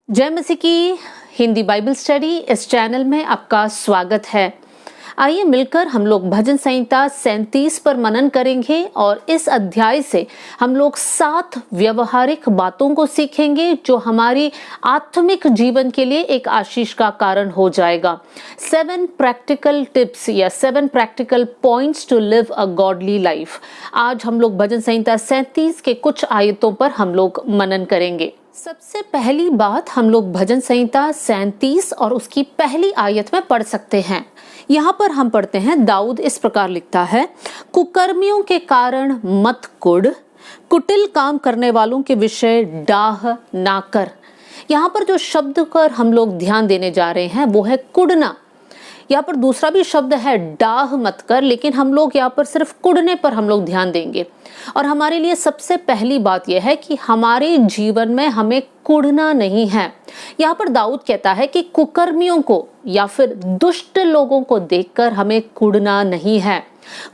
जय मसीह की हिंदी बाइबल स्टडी इस चैनल में आपका स्वागत है। आइए मिलकर हम लोग भजन संहिता 37 पर मनन करेंगे और इस अध्याय से हम लोग 7 व्यवहारिक बातों को सीखेंगे जो हमारी आत्मिक जीवन के लिए एक आशीष का कारण हो जाएगा। 7 प्रैक्टिकल टिप्स या 7 practical points to live a godly life. आज हम लोग भजन संहिता 37 के कुछ आयतों पर हम लोग मनन करेंगे। सबसे पहली बात हम लोग भजन संहिता 37 और उसकी पहली आयत में पढ़ सकते हैं। यहाँ पर हम पढ़ते हैं, दाऊद इस प्रकार लिखता है, कुकर्मियों के कारण मत कुढ़, कुटिल काम करने वालों के विषय डाह ना कर। यहाँ पर जो शब्द पर हम लोग ध्यान देने जा रहे हैं वो है कुढ़ना। यहाँ पर दूसरा भी शब्द है डाह मत कर, लेकिन हम लोग यहाँ पर सिर्फ कुढ़ने पर हम लोग ध्यान देंगे। और हमारे लिए सबसे पहली बात यह है कि हमारे जीवन में हमें कुढ़ना नहीं है। यहाँ पर दाऊद कहता है कि कुकर्मियों को या फिर दुष्ट लोगों को देखकर हमें कुढ़ना नहीं है।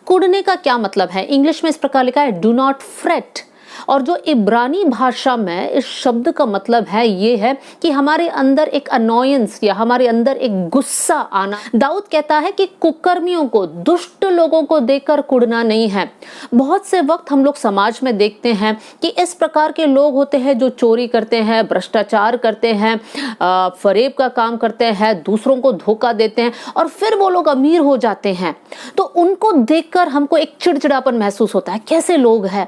कुढ़ने का क्या मतलब है? इंग्लिश में इस प्रकार लिखा है, डू नॉट फ्रेट। और जो इब्रानी भाषा में इस शब्द का मतलब है ये है कि हमारे अंदर एक अनोयंस या हमारे अंदर एक गुस्सा आना। दाऊद कहता है कि कुकर्मियों को, दुष्ट लोगों को देखकर कुढ़ना नहीं है। बहुत से वक्त हम लोग समाज में देखते हैं कि इस प्रकार के लोग होते हैं जो चोरी करते हैं, भ्रष्टाचार करते हैं, फरेब का काम करते हैं, दूसरों को धोखा देते हैं और फिर वो लोग अमीर हो जाते हैं। तो उनको देखकर हमको एक चिड़चिड़ापन महसूस होता है। कैसे लोग हैं,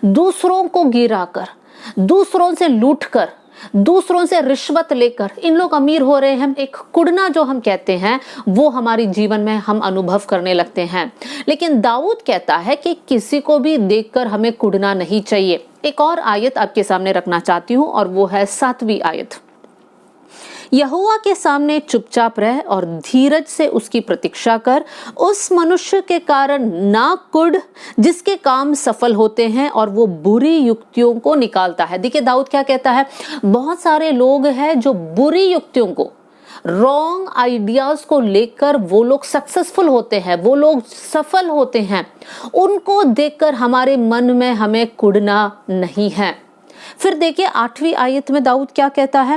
दूसरों को गिराकर, दूसरों से लूटकर, दूसरों से रिश्वत लेकर इन लोग अमीर हो रहे हैं। एक कुढ़ना जो हम कहते हैं वो हमारे जीवन में हम अनुभव करने लगते हैं। लेकिन दाऊद कहता है कि किसी को भी देखकर हमें कुढ़ना नहीं चाहिए। एक और आयत आपके सामने रखना चाहती हूँ और वो है 7वीं आयत। यहोवा के सामने चुपचाप रह और धीरज से उसकी प्रतीक्षा कर, उस मनुष्य के कारण ना कुढ़ जिसके काम सफल होते हैं और वो बुरी युक्तियों को निकालता है। देखिए दाऊद क्या कहता है, बहुत सारे लोग हैं जो बुरी युक्तियों को, रॉन्ग आइडियाज को लेकर वो लोग सक्सेसफुल होते हैं, वो लोग सफल होते हैं। उनको देखकर हमारे मन में हमें कुढ़ना नहीं है। फिर देखिए 8वीं आयत में दाऊद क्या कहता है,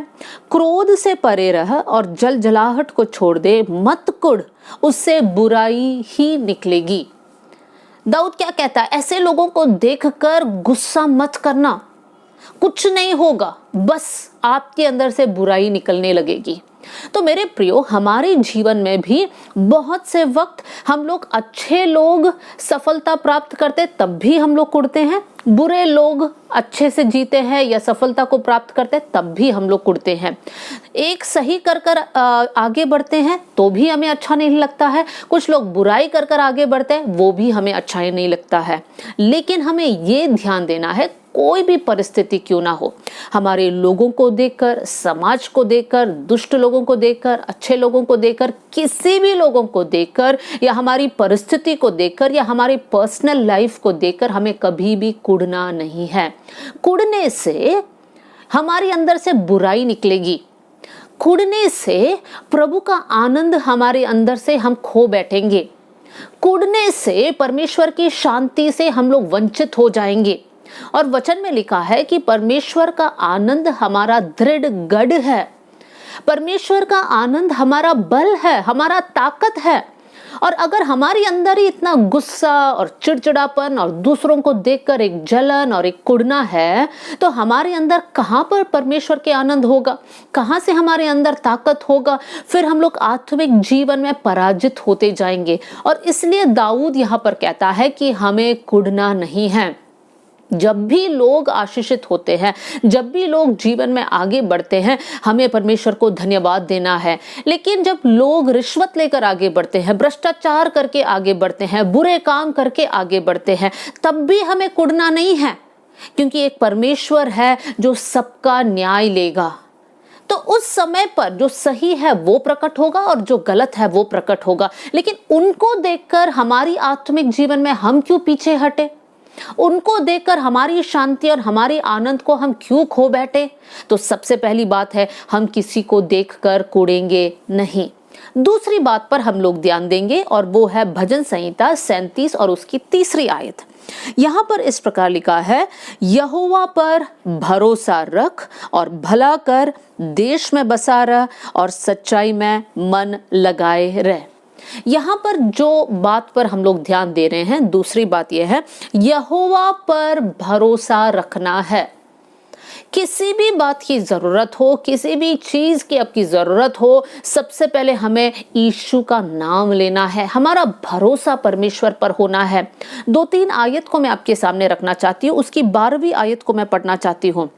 क्रोध से परे रह और जल जलाहट को छोड़ दे, मत कुढ़ उससे बुराई ही निकलेगी। दाऊद क्या कहता है, ऐसे लोगों को देखकर गुस्सा मत करना, कुछ नहीं होगा, बस आपके अंदर से बुराई निकलने लगेगी। तो मेरे प्रियो, हमारे जीवन में भी बहुत से वक्त हम लोग, अच्छे लोग सफलता प्राप्त करते तब भी हम लोग कुढ़ते हैं, बुरे लोग अच्छे से जीते हैं या सफलता को प्राप्त करते तब भी हम लोग कुढ़ते हैं। एक सही कर आगे बढ़ते हैं तो भी हमें अच्छा नहीं लगता है, कुछ लोग बुराई कर आगे बढ़ते हैं वो भी हमें अच्छा ही नहीं लगता है। लेकिन हमें ये ध्यान देना है, कोई भी परिस्थिति क्यों ना हो, हमारे लोगों को देखकर, समाज को देखकर, दुष्ट लोगों को देखकर, अच्छे लोगों को देखकर, किसी भी लोगों को देखकर या हमारी परिस्थिति को देखकर या हमारी पर्सनल लाइफ को देखकर हमें कभी भी कुढ़ना नहीं है। कुढ़ने से हमारे अंदर से बुराई निकलेगी, कुढ़ने से प्रभु का आनंद हमारे अंदर से हम खो बैठेंगे, कुढ़ने से परमेश्वर की शांति से हम लोग वंचित हो जाएंगे। और वचन में लिखा है कि परमेश्वर का आनंद हमारा दृढ़ गढ़ है, परमेश्वर का आनंद हमारा बल है, हमारा ताकत है। और अगर हमारे अंदर ही इतना गुस्सा और चिड़चिड़ापन और दूसरों को देखकर एक जलन और एक कुढ़ना है, तो हमारे अंदर कहाँ पर परमेश्वर के आनंद होगा, कहाँ से हमारे अंदर ताकत होगा? फिर हम लोग आत्मिक जीवन में पराजित होते जाएंगे। और इसलिए दाऊद यहाँ पर कहता है कि हमें कुढ़ना नहीं है। जब भी लोग आशीषित होते हैं, जब भी लोग जीवन में आगे बढ़ते हैं, हमें परमेश्वर को धन्यवाद देना है। लेकिन जब लोग रिश्वत लेकर आगे बढ़ते हैं, भ्रष्टाचार करके आगे बढ़ते हैं, बुरे काम करके आगे बढ़ते हैं, तब भी हमें कुढ़ना नहीं है, क्योंकि एक परमेश्वर है जो सबका न्याय लेगा। तो उस समय पर जो सही है वो प्रकट होगा और जो गलत है वो प्रकट होगा। लेकिन उनको देखकर हमारी आत्मिक जीवन में हम क्यों पीछे हटे? उनको देखकर हमारी शांति और हमारे आनंद को हम क्यों खो बैठे? तो सबसे पहली बात है, हम किसी को देखकर कुढ़ेंगे नहीं। दूसरी बात पर हम लोग ध्यान देंगे और वो है भजन संहिता 37 और उसकी 3री आयत। यहाँ पर इस प्रकार लिखा है, यहोवा पर भरोसा रख और भला कर, देश में बसा रह और सच्चाई में मन लगाए रह। यहाँ पर जो बात पर हम लोग ध्यान दे रहे हैं, दूसरी बात यह है, यहोवा पर भरोसा रखना है। किसी भी बात की जरूरत हो, किसी भी चीज की आपकी जरूरत हो, सबसे पहले हमें यीशु का नाम लेना है, हमारा भरोसा परमेश्वर पर होना है। 2-3 आयत को मैं आपके सामने रखना चाहती हूँ, उसकी 12वीं आयत को मैं पढ़ना चाहती हूँ।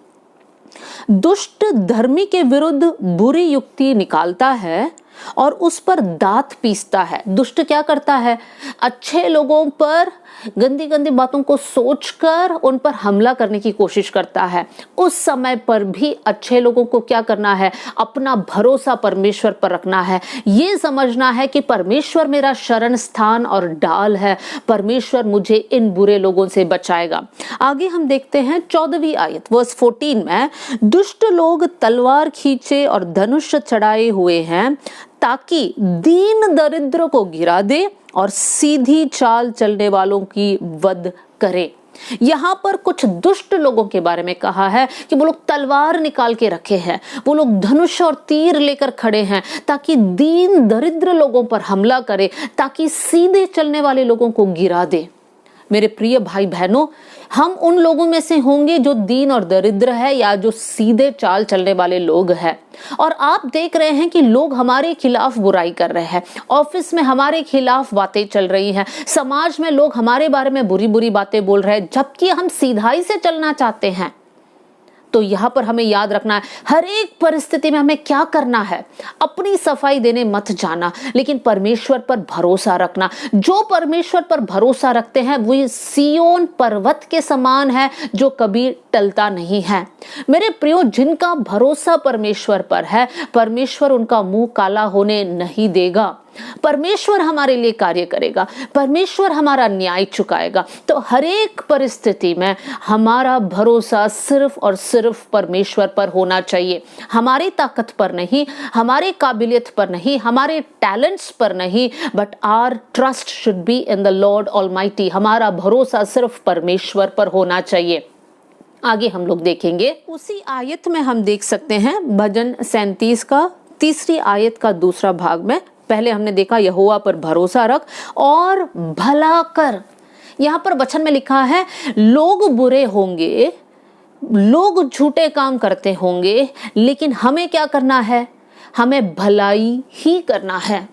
दुष्ट धर्मी के विरुद्ध बुरी युक्ति निकालता है और उस पर दांत पीसता है। दुष्ट क्या करता है? अच्छे लोगों पर गंदी गंदी बातों को सोचकर उन पर हमला करने की कोशिश करता है। उस समय पर भी अच्छे लोगों को क्या करना है? अपना भरोसा परमेश्वर पर रखना है, ये समझना है कि परमेश्वर मेरा शरण स्थान और ढाल है, परमेश्वर मुझे इन बुरे लोगों से बचाएगा। आगे हम देखते हैं 14वीं आयत वर्स 14 में, दुष्ट लोग तलवार खींचे और धनुष चढ़ाए हुए हैं ताकि दीन दरिद्र को गिरा दे और सीधी चाल चलने वालों की वध करे। यहाँ पर कुछ दुष्ट लोगों के बारे में कहा है कि वो लोग तलवार निकाल के रखे हैं, वो लोग धनुष और तीर लेकर खड़े हैं ताकि दीन दरिद्र लोगों पर हमला करे, ताकि सीधे चलने वाले लोगों को गिरा दे। मेरे प्रिय भाई बहनों, हम उन लोगों में से होंगे जो दीन और दरिद्र है या जो सीधे चाल चलने वाले लोग हैं। और आप देख रहे हैं कि लोग हमारे खिलाफ बुराई कर रहे हैं, ऑफिस में हमारे खिलाफ बातें चल रही हैं, समाज में लोग हमारे बारे में बुरी बुरी बातें बोल रहे हैं, जबकि हम सीधाई से चलना चाहते हैं। तो यहाँ पर हमें याद रखना है, हर एक परिस्थिति में हमें क्या करना है। अपनी सफाई देने मत जाना, लेकिन परमेश्वर पर भरोसा रखना। जो परमेश्वर पर भरोसा रखते हैं वो सियोन पर्वत के समान है जो कभी टलता नहीं है। मेरे प्रियो, जिनका भरोसा परमेश्वर पर है, परमेश्वर उनका मुंह काला होने नहीं देगा। परमेश्वर हमारे लिए कार्य करेगा, परमेश्वर हमारा न्याय चुकाएगा। तो हर एक परिस्थिति में हमारा भरोसा सिर्फ और सिर्फ परमेश्वर पर होना चाहिए, हमारी ताकत पर नहीं, हमारे काबिलियत पर नहीं, हमारे टैलेंट्स पर नहीं, but our trust should be in the Lord Almighty. हमारा भरोसा सिर्फ परमेश्वर पर होना चाहिए। आगे हम लोग देखेंगे, उसी आयत में हम देख सकते हैं भजन 37 का 3री आयत का दूसरा भाग में। पहले हमने देखा यहोवा पर भरोसा रख और भला कर। यहाँ पर वचन में लिखा है, लोग बुरे होंगे, लोग झूठे काम करते होंगे, लेकिन हमें क्या करना है? हमें भलाई ही करना है।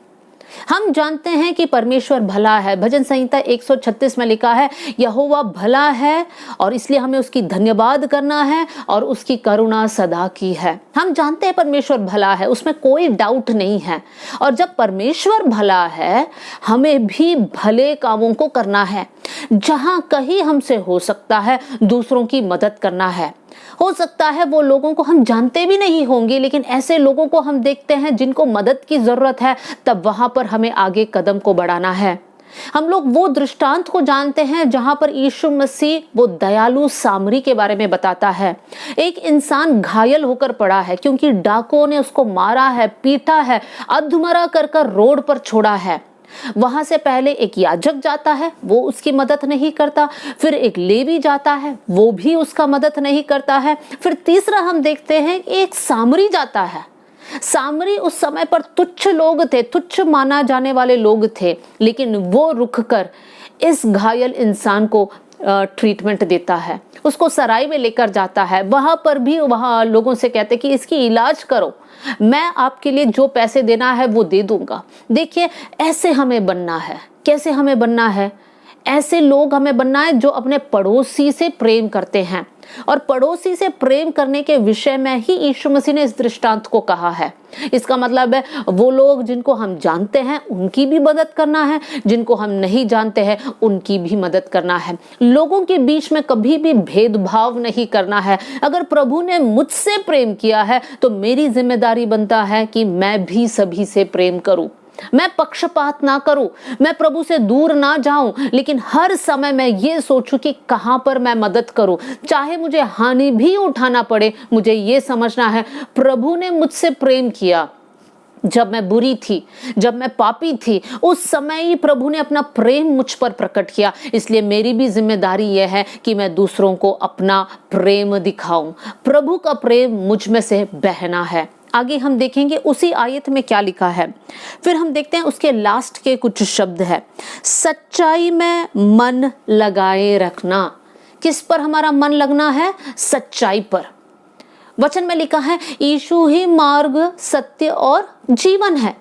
हम जानते हैं कि परमेश्वर भला है। भजन संहिता 136 में लिखा है, यहोवा भला है और इसलिए हमें उसकी धन्यवाद करना है और उसकी करुणा सदा की है। हम जानते हैं परमेश्वर भला है, उसमें कोई डाउट नहीं है। और जब परमेश्वर भला है, हमें भी भले कामों को करना है। जहां कहीं हमसे हो सकता है दूसरों की मदद करना है। हो सकता है वो लोगों को हम जानते भी नहीं होंगे, लेकिन ऐसे लोगों को हम देखते हैं जिनको मदद की जरूरत है, तब वहां पर हमें आगे कदम को बढ़ाना है। हम लोग वो दृष्टांत को जानते हैं जहां पर यीशु मसीह वो दयालु सामरी के बारे में बताता है। एक इंसान घायल होकर पड़ा है क्योंकि डाकुओं ने उसको मारा है, पीटा है, अधमरा कर रोड पर छोड़ा है। वहां से पहले एक याजक जाता है, वो उसकी मदद नहीं करता। फिर एक लेवी जाता है, वो भी उसका मदद नहीं करता है। फिर तीसरा हम देखते हैं एक सामरी जाता है। सामरी उस समय पर तुच्छ लोग थे, तुच्छ माना जाने वाले लोग थे, लेकिन वो रुककर इस घायल इंसान को ट्रीटमेंट देता है, उसको सराय में लेकर जाता है। वहां पर भी वहां लोगों से कहते कि इसकी इलाज करो, मैं आपके लिए जो पैसे देना है वो दे दूंगा। देखिए, ऐसे हमें बनना है। कैसे हमें बनना है? ऐसे लोग हमें बनना है जो अपने पड़ोसी से प्रेम करते हैं। और पड़ोसी से प्रेम करने के विषय में ही यीशु मसीह ने इस दृष्टांत को कहा है। इसका मतलब है वो लोग जिनको हम जानते हैं उनकी भी मदद करना है, जिनको हम नहीं जानते हैं उनकी भी मदद करना है। लोगों के बीच में कभी भी भेदभाव नहीं करना है। अगर प्रभु ने मुझसे प्रेम किया है तो मेरी जिम्मेदारी बनता है कि मैं भी सभी से प्रेम करूं, मैं पक्षपात ना करूं, मैं प्रभु से दूर ना जाऊं, लेकिन हर समय मैं ये सोचूं कि कहां पर मैं मदद करूं। चाहे मुझे हानि भी उठाना पड़े, मुझे ये समझना है प्रभु ने मुझसे प्रेम किया, जब मैं बुरी थी, जब मैं पापी थी, उस समय ही प्रभु ने अपना प्रेम मुझ पर प्रकट किया। इसलिए मेरी भी जिम्मेदारी यह है कि मैं दूसरों को अपना प्रेम दिखाऊं। प्रभु का प्रेम मुझ में से बहना है। आगे हम देखेंगे उसी आयत में क्या लिखा है। फिर हम देखते हैं उसके लास्ट के कुछ शब्द है, सच्चाई में मन लगाए रखना। किस पर हमारा मन लगना है? सच्चाई पर। वचन में लिखा है यीशु ही मार्ग, सत्य और जीवन है।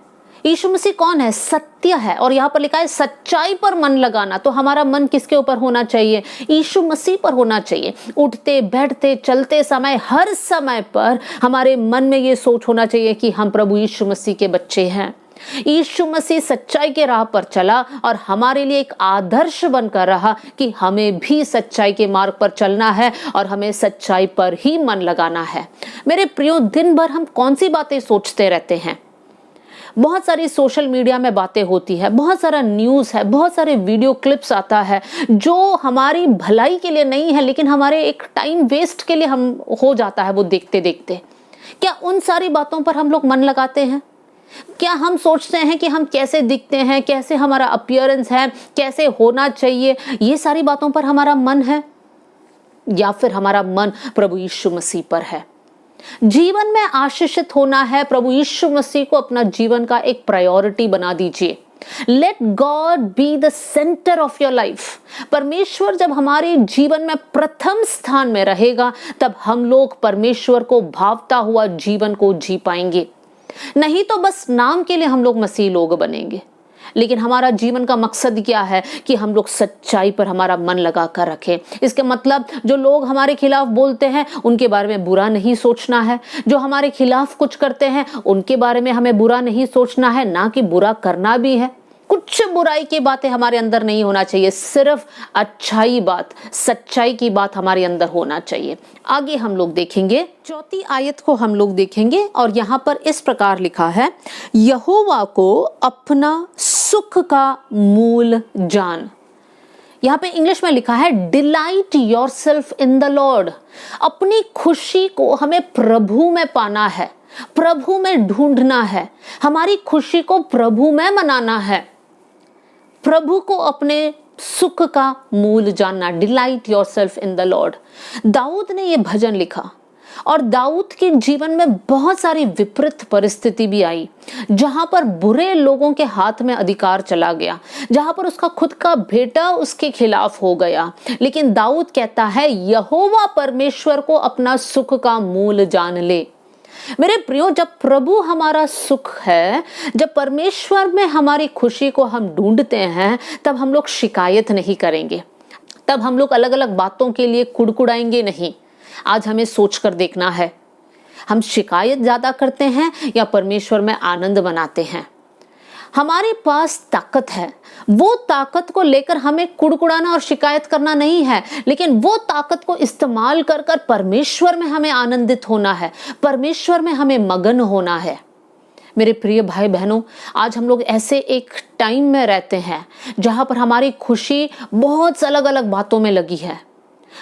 यीशु मसीह कौन है? सत्य है। और यहाँ पर लिखा है सच्चाई पर मन लगाना। तो हमारा मन किसके ऊपर होना चाहिए? यीशु मसीह पर होना चाहिए। उठते बैठते चलते समय, हर समय पर हमारे मन में ये सोच होना चाहिए कि हम प्रभु यीशु मसीह के बच्चे हैं। यीशु मसीह सच्चाई के राह पर चला और हमारे लिए एक आदर्श बनकर रहा कि हमें भी सच्चाई के मार्ग पर चलना है और हमें सच्चाई पर ही मन लगाना है। मेरे प्रियो, दिन भर हम कौन सी बातें सोचते रहते हैं? बहुत सारी सोशल मीडिया में बातें होती है, बहुत सारा न्यूज़ है, बहुत सारे वीडियो क्लिप्स आता है जो हमारी भलाई के लिए नहीं है, लेकिन हमारे एक टाइम वेस्ट के लिए हम हो जाता है वो देखते देखते। क्या उन सारी बातों पर हम लोग मन लगाते हैं? क्या हम सोचते हैं कि हम कैसे दिखते हैं, कैसे हमारा अपीयरेंस है, कैसे होना चाहिए, ये सारी बातों पर हमारा मन है? या फिर हमारा मन प्रभु यीशु मसीह पर है? जीवन में आशीषित होना है, प्रभु यीशु मसीह को अपना जीवन का एक प्रायोरिटी बना दीजिए। Let God be the centre of your life. परमेश्वर जब हमारे जीवन में प्रथम स्थान में रहेगा, तब हम लोग परमेश्वर को भावता हुआ जीवन को जी पाएंगे। नहीं तो बस नाम के लिए हम लोग मसीह लोग बनेंगे। लेकिन हमारा जीवन का मकसद क्या है कि हम लोग सच्चाई पर हमारा मन लगा कर रखें। इसके मतलब जो लोग हमारे खिलाफ बोलते हैं उनके बारे में बुरा नहीं सोचना है, जो हमारे खिलाफ कुछ करते हैं उनके बारे में हमें बुरा नहीं सोचना है, ना कि बुरा करना भी है। कुछ बुराई की बातें हमारे अंदर नहीं होना चाहिए, सिर्फ अच्छाई बात, सच्चाई की बात हमारे अंदर होना चाहिए। आगे हम लोग देखेंगे, चौथी आयत को हम लोग देखेंगे और यहाँ पर इस प्रकार लिखा है, यहोवा को अपना सुख का मूल जान। यहाँ पे इंग्लिश में लिखा है delight yourself in the Lord. अपनी खुशी को हमें प्रभु में पाना है, प्रभु में ढूंढना है, हमारी खुशी को प्रभु में मनाना है, प्रभु को अपने सुख का मूल जानना। Delight yourself in the Lord. Daud ने ये भजन लिखा और दाऊद के जीवन में बहुत सारी विपरीत परिस्थिति भी आई, जहां पर बुरे लोगों के हाथ में अधिकार चला गया, जहां पर उसका खुद का बेटा उसके खिलाफ हो गया। लेकिन दाऊद कहता है यहोवा परमेश्वर को अपना सुख का मूल जान ले। मेरे प्रियो, जब प्रभु हमारा सुख है, जब परमेश्वर में हमारी खुशी को हम ढूंढते हैं, तब हम लोग शिकायत नहीं करेंगे, तब हम लोग अलग अलग बातों के लिए कुड़कुड़ाएंगे नहीं। आज हमें सोचकर देखना है, हम शिकायत ज्यादा करते हैं या परमेश्वर में आनंद मनाते हैं। हमारे पास ताकत है, वो ताकत को लेकर हमें कुड़कुड़ाना और शिकायत करना नहीं है, लेकिन वो ताकत को इस्तेमाल कर कर परमेश्वर में हमें आनंदित होना है, परमेश्वर में हमें मगन होना है। मेरे प्रिय भाई बहनों, आज हम लोग ऐसे एक टाइम में रहते हैं जहां पर हमारी खुशी बहुत अलग अलग बातों में लगी है।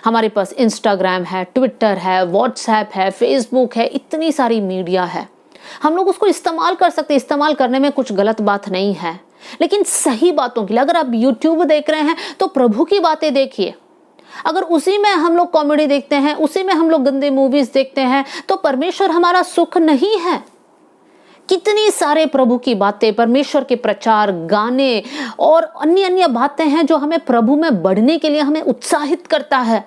हमारे पास इंस्टाग्राम है, ट्विटर है, व्हाट्सएप है, फेसबुक है, इतनी सारी मीडिया है। हम लोग उसको इस्तेमाल कर सकते हैं, इस्तेमाल करने में कुछ गलत बात नहीं है, लेकिन सही बातों के लिए। अगर आप YouTube देख रहे हैं तो प्रभु की बातें देखिए। अगर उसी में हम लोग कॉमेडी देखते हैं, उसी में हम लोग गंदे मूवीज देखते हैं, तो परमेश्वर हमारा सुख नहीं है। कितनी सारे प्रभु की बातें, परमेश्वर के प्रचार, गाने और अन्य अन्य बातें हैं जो हमें प्रभु में बढ़ने के लिए हमें उत्साहित करता है।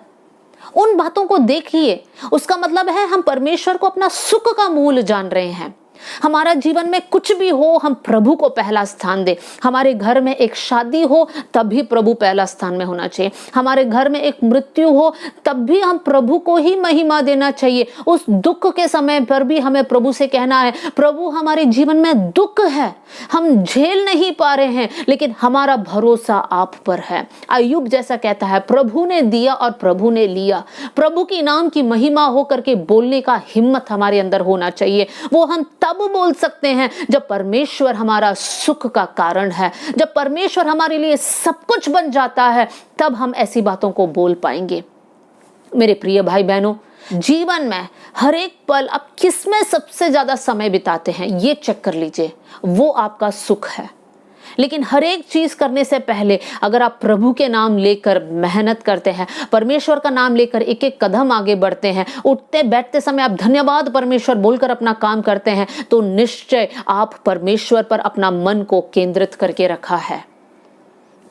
उन बातों को देखिए। उसका मतलब है हम परमेश्वर को अपना सुख का मूल जान रहे हैं। हमारा जीवन में कुछ भी हो, हम प्रभु को पहला स्थान दें। हमारे घर में एक शादी हो तब भी प्रभु पहला स्थान में होना चाहिए। हमारे घर में एक मृत्यु हो तब भी हम प्रभु को ही महिमा देना चाहिए। उस दुख के समय पर भी हमें प्रभु से कहना है, प्रभु हमारे जीवन में दुख है, हम झेल नहीं पा रहे हैं, लेकिन हमारा भरोसा आप पर है। अय्यूब जैसा कहता है, प्रभु ने दिया और प्रभु ने लिया। प्रभु की नाम की महिमा हो करके बोलने का हिम्मत हमारे अंदर होना चाहिए। वो हम तब बोल सकते हैं जब परमेश्वर हमारा सुख का कारण है, जब परमेश्वर हमारे लिए सब कुछ बन जाता है, तब हम ऐसी बातों को बोल पाएंगे। मेरे प्रिय भाई बहनों, जीवन में हर एक पल आप किस में सबसे ज्यादा समय बिताते हैं ये चेक कर लीजिए, वो आपका सुख है। लेकिन हर एक चीज करने से पहले अगर आप प्रभु के नाम लेकर मेहनत करते हैं, परमेश्वर का नाम लेकर एक एक कदम आगे बढ़ते हैं, उठते बैठते समय आप धन्यवाद परमेश्वर बोलकर अपना काम करते हैं, तो निश्चय आप परमेश्वर पर अपना मन को केंद्रित करके रखा है।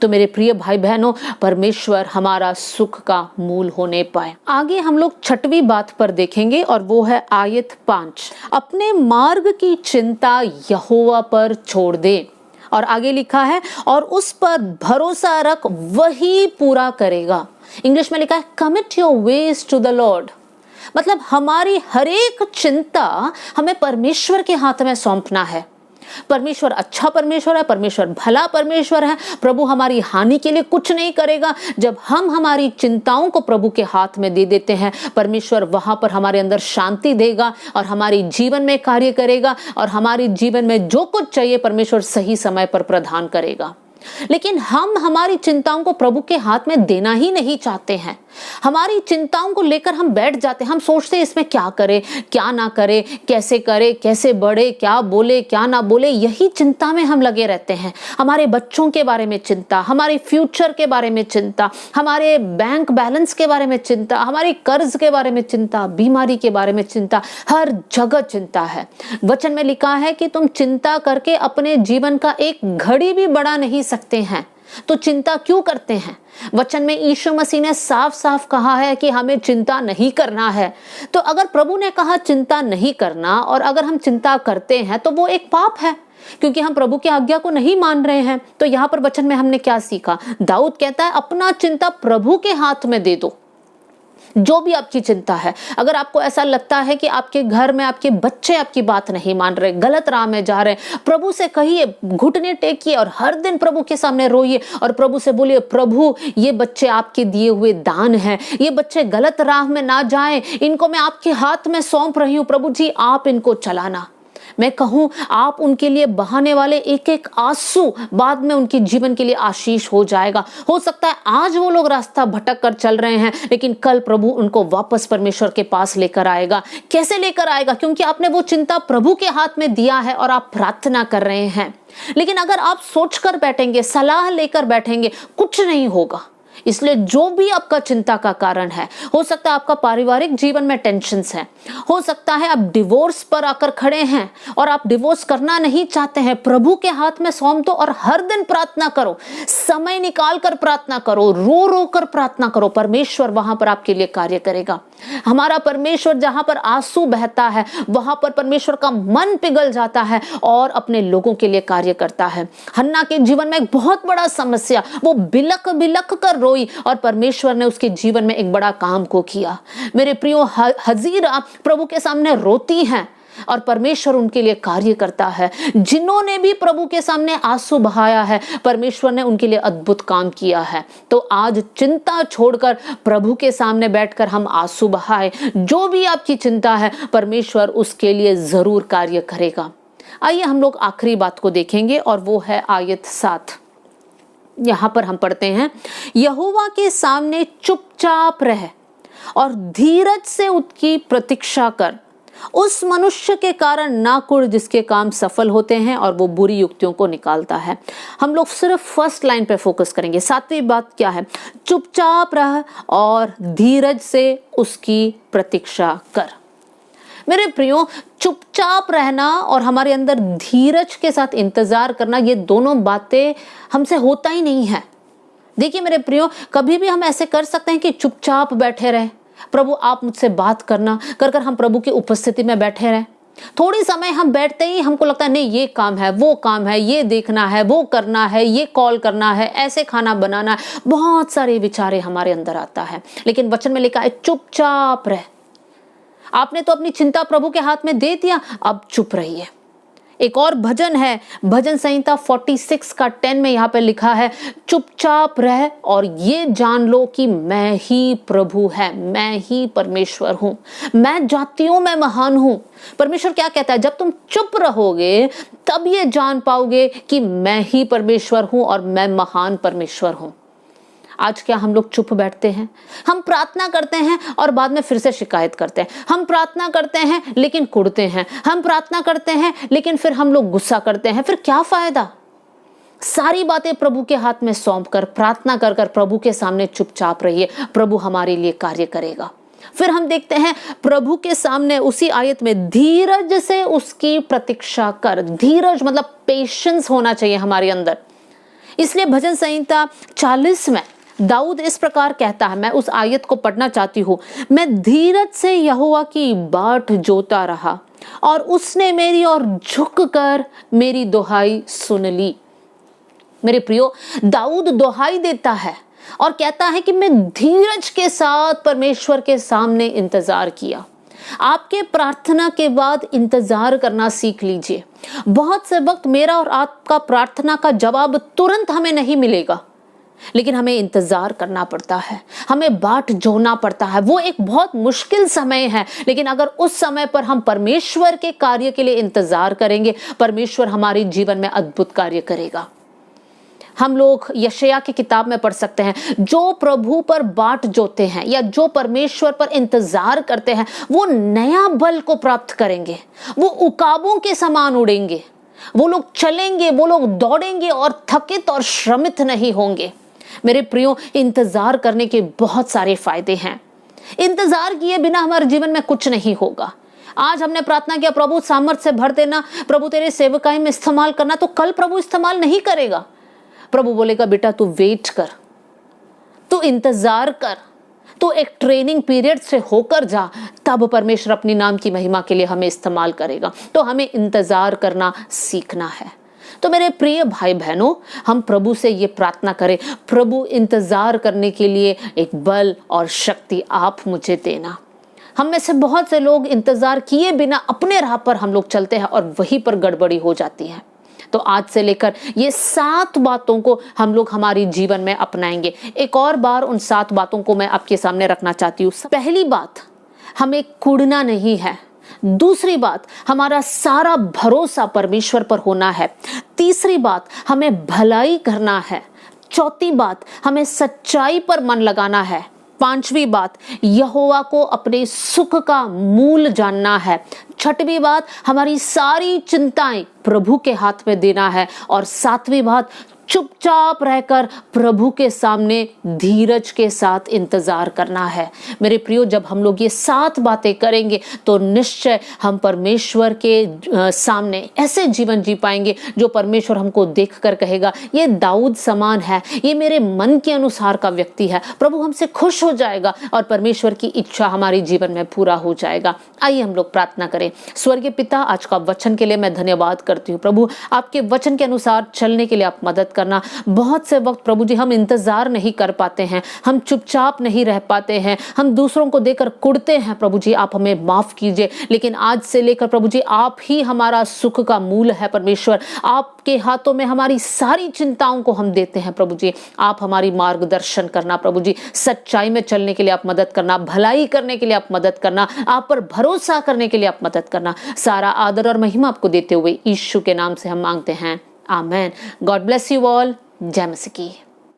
तो मेरे प्रिय भाई बहनों, परमेश्वर हमारा सुख का मूल होने पाए। आगे हम लोग छठवीं बात पर देखेंगे और वो है आयत 5, अपने मार्ग की चिंता यहोवा पर छोड़ दे। और आगे लिखा है और उस पर भरोसा रख, वही पूरा करेगा। इंग्लिश में लिखा है commit your ways to the Lord. मतलब हमारी हर एक चिंता हमें परमेश्वर के हाथ में सौंपना है। परमेश्वर अच्छा परमेश्वर है, परमेश्वर भला परमेश्वर है। प्रभु हमारी हानि के लिए कुछ नहीं करेगा। जब हम हमारी चिंताओं को प्रभु के हाथ में दे देते हैं, परमेश्वर वहां पर हमारे अंदर शांति देगा और हमारे जीवन में कार्य करेगा और हमारे जीवन में जो कुछ चाहिए परमेश्वर सही समय पर प्रदान करेगा। लेकिन हम हमारी चिंताओं को प्रभु के हाथ में देना ही नहीं चाहते हैं। हमारी चिंताओं को लेकर हम बैठ जाते हैं। हम सोचते हैं इसमें क्या करें, क्या ना करें, कैसे करें, कैसे बढ़े, क्या बोले, क्या ना बोले, यही चिंता में हम लगे रहते हैं। हमारे बच्चों के बारे में चिंता, हमारे फ्यूचर के बारे में चिंता, हमारे बैंक बैलेंस के बारे में चिंता, हमारे कर्ज के बारे में चिंता, बीमारी के बारे में चिंता, हर जगह चिंता है। वचन में लिखा है कि तुम चिंता करके अपने जीवन का एक घड़ी भी बढ़ा नहीं सकते हैं, तो चिंता क्यों करते हैं? वचन में यीशु मसीह ने साफ साफ कहा है कि हमें चिंता नहीं करना है। तो अगर प्रभु ने कहा चिंता नहीं करना और अगर हम चिंता करते हैं तो वो एक पाप है, क्योंकि हम प्रभु की आज्ञा को नहीं मान रहे हैं। तो यहाँ पर वचन में हमने क्या सीखा? दाऊद कहता है अपना चिंता प्रभु के हाथ में दे दो। जो भी आपकी चिंता है, अगर आपको ऐसा लगता है कि आपके घर में आपके बच्चे आपकी बात नहीं मान रहे, गलत राह में जा रहे हैं, प्रभु से कहिए, घुटने टेकिए और हर दिन प्रभु के सामने रोइए और प्रभु से बोलिए, प्रभु ये बच्चे आपके दिए हुए दान हैं, ये बच्चे गलत राह में ना जाएं, इनको मैं आपके हाथ में सौंप रही हूँ, प्रभु जी आप इनको चलाना। मैं कहूं आप उनके लिए बहाने वाले एक एक आंसू बाद में उनके जीवन के लिए आशीष हो जाएगा। हो सकता है आज वो लोग रास्ता भटक कर चल रहे हैं, लेकिन कल प्रभु उनको वापस परमेश्वर के पास लेकर आएगा। कैसे लेकर आएगा? क्योंकि आपने वो चिंता प्रभु के हाथ में दिया है और आप प्रार्थना कर रहे हैं। लेकिन अगर आप सोचकर बैठेंगे, सलाह लेकर बैठेंगे, कुछ नहीं होगा। इसलिए जो भी आपका चिंता का कारण है, हो सकता है आपका पारिवारिक जीवन में टेंशन्स है, हो सकता है आप डिवोर्स पर आकर खड़े हैं और आप डिवोर्स करना नहीं चाहते हैं, प्रभु के हाथ में सौंप दो और हर दिन प्रार्थना करो, समय निकाल कर प्रार्थना करो, रो रो कर प्रार्थना करो। परमेश्वर वहां पर आपके लिए कार्य करेगा। हमारा परमेश्वर जहां पर आंसू बहता है वहां पर परमेश्वर का मन पिघल जाता है और अपने लोगों के लिए कार्य करता है। हन्ना के जीवन में एक बहुत बड़ा समस्या, वो बिलक बिलक कर रोई और परमेश्वर ने उसके जीवन में एक बड़ा काम को किया। मेरे प्रियो, हजीरा प्रभु के सामने रोती हैं और परमेश्वर उनके लिए कार्य करता है। जिन्होंने भी प्रभु के सामने आंसू बहाया है, परमेश्वर ने उनके लिए अद्भुत काम किया है। तो आज चिंता छोड़कर प्रभु के सामने बैठकर हम आंसू बहाए। जो भी आपकी चिंता है, परमेश्वर उसके लिए जरूर कार्य करेगा। आइए हम लोग आखिरी बात को देखेंगे और वो है आयत 7। यहां पर हम पढ़ते हैं, यहोवा के सामने चुपचाप रह और धीरज से उसकी प्रतीक्षा कर। उस मनुष्य के कारण ना कुड़ जिसके काम सफल होते हैं और वो बुरी युक्तियों को निकालता है। हम लोग सिर्फ फर्स्ट लाइन पे फोकस करेंगे। 7वीं बात क्या है? चुपचाप रह और धीरज से उसकी प्रतीक्षा कर। मेरे प्रियो, चुपचाप रहना और हमारे अंदर धीरज के साथ इंतजार करना, ये दोनों बातें हमसे होता ही नहीं है। देखिए मेरे प्रियो, कभी भी हम ऐसे कर सकते हैं कि चुपचाप बैठे रहे, प्रभु आप मुझसे बात करना, कर कर हम प्रभु की उपस्थिति में बैठे रहे। थोड़ी समय हम बैठते ही हमको लगता है नहीं ये काम है, वो काम है, ये देखना है, वो करना है, ये कॉल करना है, ऐसे खाना बनाना है, बहुत सारे विचारे हमारे अंदर आता है। लेकिन वचन में लिखा है चुपचाप रह। आपने तो अपनी चिंता प्रभु के हाथ में दे दिया, अब चुप रहिए। एक और भजन है, भजन संहिता 46 का 10 में यहाँ पे लिखा है, चुपचाप रह और ये जान लो कि मैं ही प्रभु है, मैं ही परमेश्वर हूँ, मैं जातियों में महान हूँ। परमेश्वर क्या कहता है? जब तुम चुप रहोगे तब ये जान पाओगे कि मैं ही परमेश्वर हूँ और मैं महान परमेश्वर हूँ। आज क्या हम लोग चुप बैठते हैं? हम प्रार्थना करते हैं और बाद में फिर से शिकायत करते हैं। हम प्रार्थना करते हैं लेकिन कुढ़ते हैं। हम प्रार्थना करते हैं लेकिन फिर हम लोग गुस्सा करते हैं। फिर क्या फायदा? सारी बातें प्रभु के हाथ में सौंप कर, प्रार्थना कर कर प्रभु के सामने चुपचाप रहिए। प्रभु हमारे लिए कार्य करेगा। फिर हम देखते हैं प्रभु के सामने उसी आयत में, धीरज से उसकी प्रतीक्षा कर। धीरज मतलब पेशेंस होना चाहिए हमारे अंदर। इसलिए भजन संहिता 40 में दाऊद इस प्रकार कहता है, मैं उस आयत को पढ़ना चाहती हूँ। मैं धीरज से यहोवा की बाट जोता रहा और उसने मेरी ओर झुककर मेरी दुहाई सुन ली। मेरे प्रियो, दाऊद दुहाई देता है और कहता है कि मैं धीरज के साथ परमेश्वर के सामने इंतजार किया। आपके प्रार्थना के बाद इंतजार करना सीख लीजिए। बहुत से वक्त मेरा और आपका प्रार्थना का जवाब तुरंत हमें नहीं मिलेगा, लेकिन हमें इंतजार करना पड़ता है, हमें बाट जोड़ना पड़ता है। वो एक बहुत मुश्किल समय है, लेकिन अगर उस समय पर हम परमेश्वर के कार्य के लिए इंतजार करेंगे, परमेश्वर हमारे जीवन में अद्भुत कार्य करेगा। हम लोग यशायाह की किताब में पढ़ सकते हैं, जो प्रभु पर बाट जोते हैं या जो परमेश्वर पर इंतजार करते हैं, वो नया बल को प्राप्त करेंगे। वो उकाबों के समान उड़ेंगे। वो लोग चलेंगे, वो लोग दौड़ेंगे और थकित और श्रमित नहीं होंगे। मेरे प्रियो, इंतजार करने के बहुत सारे फायदे हैं। इंतजार किए बिना हमारे जीवन में कुछ नहीं होगा। आज हमने प्रार्थना किया, प्रभु सामर्थ्य से भर देना, प्रभु तेरे सेवकाई में इस्तेमाल करना, तो कल प्रभु इस्तेमाल नहीं करेगा। प्रभु बोलेगा, बेटा तू वेट कर, तू इंतजार कर, तू एक ट्रेनिंग पीरियड से होकर जा, तब परमेश्वर अपनी नाम की महिमा के लिए हमें इस्तेमाल करेगा। तो हमें इंतजार करना सीखना है। तो मेरे प्रिय भाई बहनों, हम प्रभु से ये प्रार्थना करें, प्रभु इंतजार करने के लिए एक बल और शक्ति आप मुझे देना। हम में से बहुत से लोग इंतजार किए बिना अपने राह पर हम लोग चलते हैं और वहीं पर गड़बड़ी हो जाती है। तो आज से लेकर ये 7 बातों को हम लोग हमारी जीवन में अपनाएंगे। एक और बार उन 7 बातों को मैं आपके सामने रखना चाहती हूँ। पहली बात, हमें कुढ़ना नहीं है। दूसरी बात, हमारा सारा भरोसा परमेश्वर पर होना है। तीसरी बात, हमें भलाई करना है। चौथी बात, हमें सच्चाई पर मन लगाना है। पांचवी बात, यहोवा को अपने सुख का मूल जानना है। छठवीं बात, हमारी सारी चिंताएं प्रभु के हाथ में देना है। और सातवीं बात, चुपचाप रहकर प्रभु के सामने धीरज के साथ इंतजार करना है। मेरे प्रियो, जब हम लोग ये 7 बातें करेंगे तो निश्चय हम परमेश्वर के सामने ऐसे जीवन जी पाएंगे जो परमेश्वर हमको देखकर कहेगा, ये दाऊद समान है, ये मेरे मन के अनुसार का व्यक्ति है। प्रभु हमसे खुश हो जाएगा और परमेश्वर की इच्छा हमारे जीवन में पूरा हो जाएगा। आइए हम लोग प्रार्थना करें। स्वर्गीय पिता, आज का वचन के लिए मैं धन्यवाद करती हूँ। प्रभु, आपके वचन के अनुसार चलने के लिए आप मदद करना। बहुत से वक्त प्रभु जी हम इंतजार नहीं कर पाते हैं, हम चुपचाप नहीं रह पाते हैं, हम दूसरों को देकर कुढ़ते हैं। प्रभु जी, आप हमें माफ कीजिए। लेकिन आज से लेकर प्रभु जी, आप ही हमारा सुख का मूल है। परमेश्वर, आपके हाथों में हमारी सारी चिंताओं को हम देते हैं। प्रभु जी, आप हमारी मार्गदर्शन करना। प्रभु जी, सच्चाई में चलने के लिए आप मदद करना, भलाई करने के लिए आप मदद करना, आप पर भरोसा करने के लिए आप मदद करना। सारा आदर और महिमा आपको देते हुए यीशु के नाम से हम मांगते हैं, amen. God bless you all. जय मसीह की।